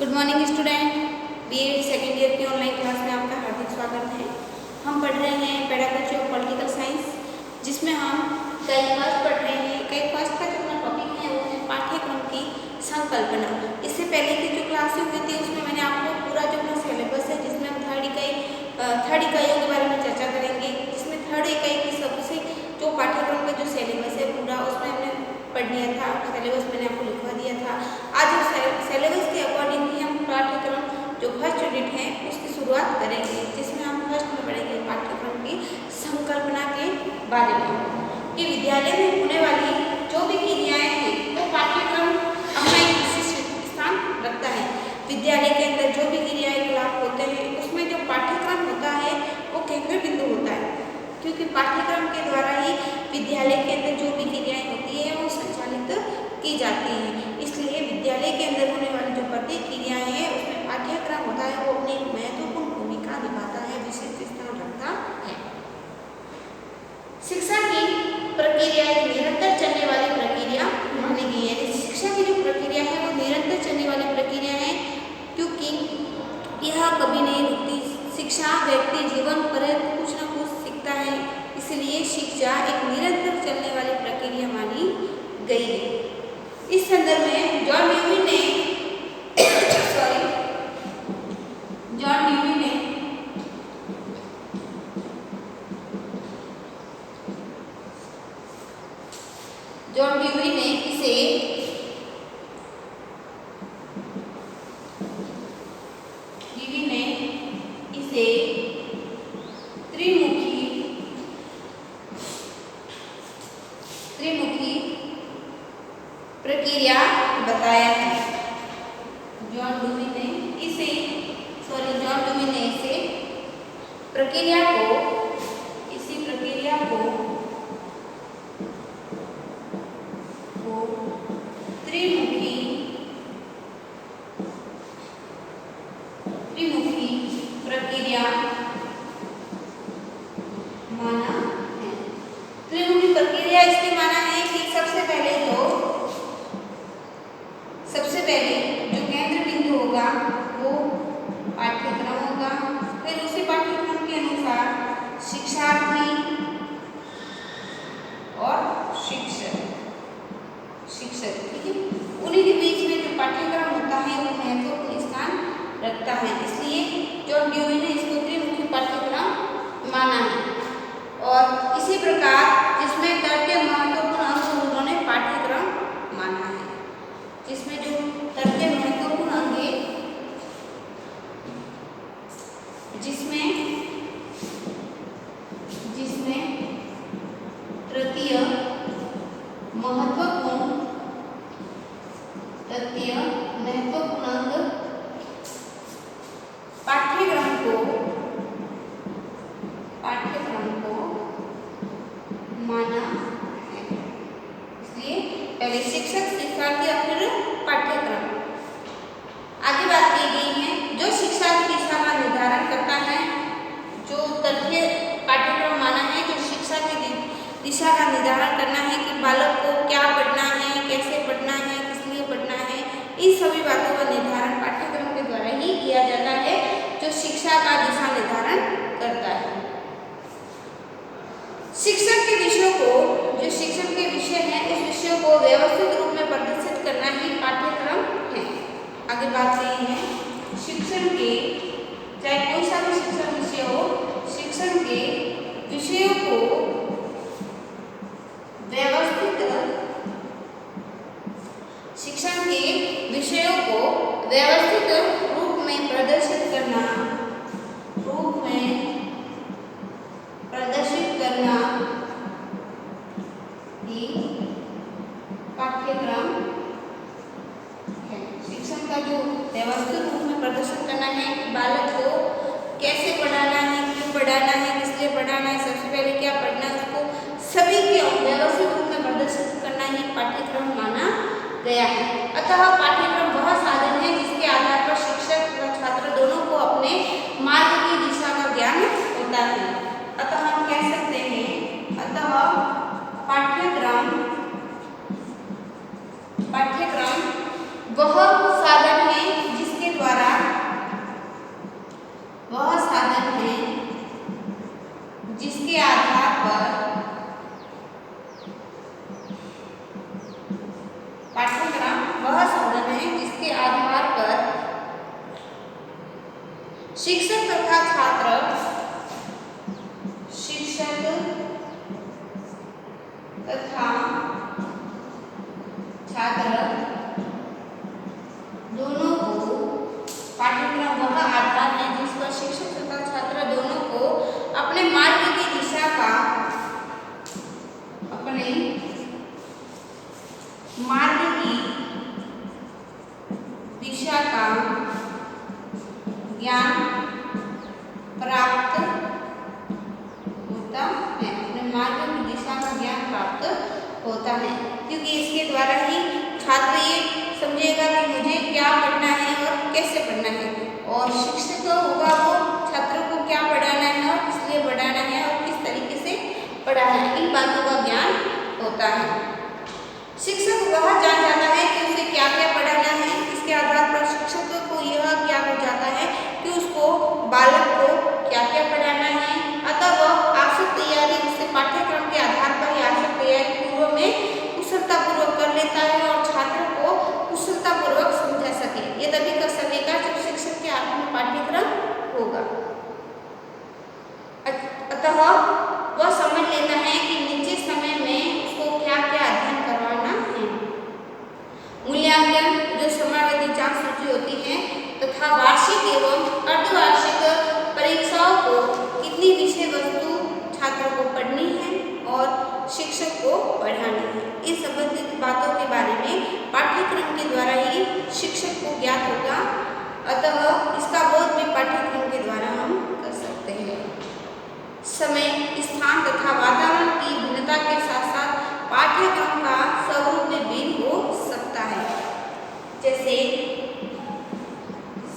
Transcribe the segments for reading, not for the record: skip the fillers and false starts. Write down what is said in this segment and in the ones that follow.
Good morning student, BEd second year की online class में आपका हार्दिक स्वागत है। हम पढ़ रहे हैं पेडागोजी ऑफ पॉलिटिकल साइंस, जिसमें हम कई फर्स्ट पढ़ रहे हैं। कई फर्स्ट का जो अपना टॉपिक है वो है पाठ्यक्रम की संकल्पना। इससे पहले की जो क्लासें हुई थी उसमें मैंने आपको पूरा जो अपना सिलेबस है, जिसमें हम थर्ड इकाइयों के बारे में चर्चा करेंगे, जिसमें थर्ड इकाई की सबसे जो पाठ्यक्रम का जो सिलेबस है पूरा उसमें हमने पढ़ लिया था। सिलेबस मैंने आपको लिखवा दिया था। आज उस सिलेबस के अकॉर्डिंग ही हम पाठ्यक्रम जो फर्स्ट यूनिट है उसकी शुरुआत करेंगे, जिसमें हम फर्स्ट में पढ़ेंगे पाठ्यक्रम की संकल्पना के बारे में कि विद्यालय में होने वाली जो भी क्रियाएं हैं वो पाठ्यक्रम अपना एक विशिष्ट स्थान रखता है। विद्यालय के अंदर जो भी क्रियाएं क्रियाकलाप होते हैं उसमें जो पाठ्यक्रम होता है वो केंद्र बिंदु होता है, क्योंकि पाठ्यक्रम के द्वारा ही विद्यालय के अंदर जो भी क्रियाएं होती है वो संचालित की जाती हैं। इसलिए विद्यालय के अंदर होने वाली जो प्रत्येक क्रियाएं हैं उसमें पाठ्यक्रम होता है वो अपनी महत्वपूर्ण भूमिका निभाता है, विशिष्ट स्थान रखता है। शिक्षा की प्रक्रिया एक निरंतर चलने वाली प्रक्रिया मानी गई है। शिक्षा की जो प्रक्रिया है वो निरंतर चलने वाली प्रक्रिया है, क्योंकि यह कभी नहीं रुकती। शिक्षा व्यक्ति जीवन पर कुछ न कुछ सीखता है, इसलिए शिक्षा एक निरंतर चलने वाली प्रक्रिया मानी गई है। इस संदर्भ में जॉन ड्यूवी ने इसे त्रिमुखी प्रक्रिया बताया है। जॉन ड्यूवी ने इसे इसी प्रक्रिया को त्रिमुखी प्रक्रिया माना है। त्रिमुखी प्रक्रिया इसलिए माना है कि सबसे पहले जो केंद्र बिंदु होगा वो पाठ्यक्रम होगा, फिर उसी पाठ्यक्रम के अनुसार शिक्षार्थी और शिक्षक ठीक है, उन्हीं के बीच में जो पाठ्यक्रम होता है वो महत्वपूर्ण स्थान रखता है। इसलिए जॉन ड्यूवी ने इसको त्रिमुखी पाठ्यक्रम माना है। और इसी प्रकार जिसमें तर्क के महत्वपूर्ण अंग उन्होंने पाठ्यक्रम माना है, जिसमें जो तर्क के महत्वपूर्ण अंग जिसमें तृतीय महत्वपूर्ण अंग पाठ्यक्रम को माना है। इसलिए पहले शिक्षक, शिक्षार्थी और फिर पाठ्यक्रम। आगे बात की गई है जो शिक्षा की दिशा का निर्धारण करता है। जो तथ्य पाठ्यक्रम माना है जो शिक्षा की दिशा का निर्धारण करना है कि बालक को क्या पढ़ना है, कैसे पढ़ना है, किस लिए पढ़ना है, इन सभी बातों का निर्धारण पाठ्यक्रम के द्वारा ही किया जाता है, जो शिक्षा का दिशा निर्धारण करता है। शिक्षक के विषयों को, जो शिक्षण के विषय हैं उस विषयों को व्यवस्थित रूप में प्रदर्शित करना ही पाठ्यक्रम है। आगे बात यही है शिक्षण के, चाहे कोई सा भी शिक्षण विषय हो, शिक्षण के विषयों को व्यवस्थित रूप में प्रदर्शित करना ही पाठ्यक्रम है। शिक्षण का जो व्यवस्थित रूप में प्रदर्शन करना है कि बालक को कैसे पढ़ाना है, क्यों पढ़ाना है, किस लिए पढ़ाना है, सबसे पहले क्या पढ़ना है, उसको सभी के व्यवस्थित रूप में प्रदर्शित करना ही पाठ्यक्रम माना गया है। अतः पाठ्यक्रम वह साधन है जिसके आधार पर शिक्षक व छात्र दोनों को अपने मार्ग की दिशा का ज्ञान होता है। अतः हम कह सकते हैं पाठ्यक्रम वह साधन है जिसके दोनों को पाठ्यक्रम वह आधार है जिस पर शिक्षक तथा छात्र दोनों को अपने मार्ग की दिशा का ज्ञान प्राप्त होता है। अपने मार्ग की दिशा का ज्ञान प्राप्त होता है, क्योंकि इसके द्वारा ही छात्र ये समझेगा कि मुझे क्या पढ़ना है और कैसे पढ़ना है, और शिक्षक होगा वो छात्रों को क्या पढ़ाना है और किस लिए पढ़ाना है और किस तरीके से पढ़ाना है, इन बातों का ज्ञान होता है। शिक्षक वह जान जाता है कि उसे क्या क्या पढ़ाना है। इसके आधार पर शिक्षक को यह ज्ञान हो जाता है कि उसको बालक को क्या क्या पढ़ाना है। अतः वह आवश्यक तैयारी उससे पाठ्यक्रम के आधार पर ही आवश्यक तैयारी पूर्व में कुशलतापूर्वक कर लेता है और छात्र को कुशलतापूर्वक समझा सके। ये तभी कर सकेगा जब शिक्षक के हाथ में पाठ्यक्रम होगा। अतः वह समझ लेता है कि निश्चित समय में उसको क्या क्या अध्ययन करवाना है। मूल्यांकन जो समयावधि जांच सूची होती है तथा वार्षिक एवं अर्धवार्षिक परीक्षाओं को कितनी विषय वस्तु छात्रों को पढ़नी है और शिक्षक को पढ़ानी है, इन संबंधित बातों के बारे में पाठ्यक्रम के द्वारा ही शिक्षक को ज्ञात होगा। अतः इसका बोध भी पाठ्यक्रम के द्वारा हम कर सकते हैं। समय, स्थान तथा वातावरण की भिन्नता के साथ साथ पाठ्यक्रम का स्वरूप में भिन्न हो सकता है। जैसे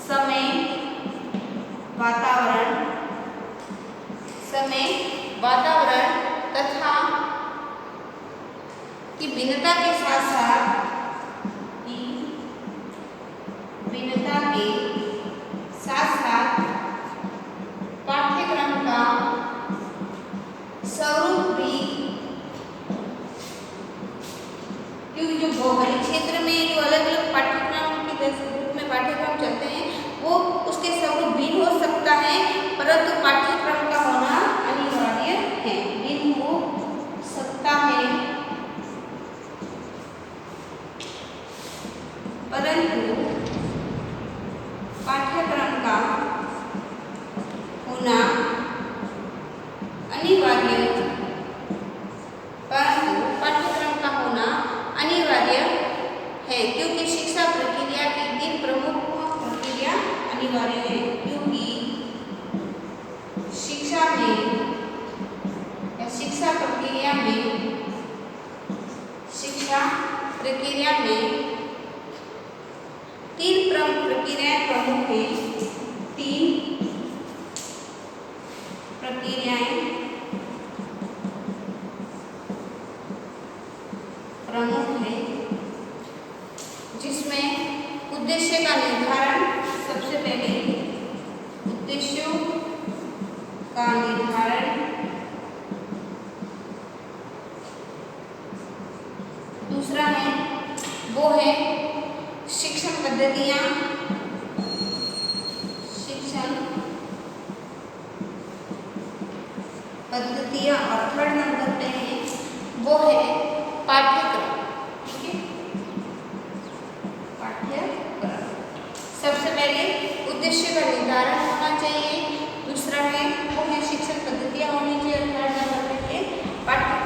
समय, वातावरण तथा की भिन्नता के साथ साथ पाठ्यक्रम का स्वरूप भी, क्योंकि जो भौगोलिक क्षेत्र में जो अलग अलग पाठ्यक्रम के रूप में पाठ्यक्रम चलते हैं वो उसके स्वरूप भिन्न हो सकता है, परंतु पाठ्यक्रम का होना अनिवार्य है। भिन्न हो सकता है परंतु पाठ्यक्रम का होना अनिवार्य है, क्योंकि शिक्षा प्रक्रिया की 3 प्रमुख प्रक्रिया अनिवार्य है। क्योंकि शिक्षा प्रक्रिया में 3 प्रक्रियाएं प्रमुख हैं। 3 प्रक्रियाएं प्रमुख है, जिसमें उद्देश्य का निर्धारण, सबसे पहले उद्देश्यों का निर्धारण, दूसरा है वो है शिक्षण पद्धतियां, और थर्ड नंबर पे है वो है पाठ्यक्रम। ठीक है, पाठ्यक्रम। सबसे पहले उद्देश्य का निर्धारण होना चाहिए, दूसरा है वो है शिक्षण पद्धतियां होनी चाहिए, थर्ड नंबर पे है पाठ्यक्रम।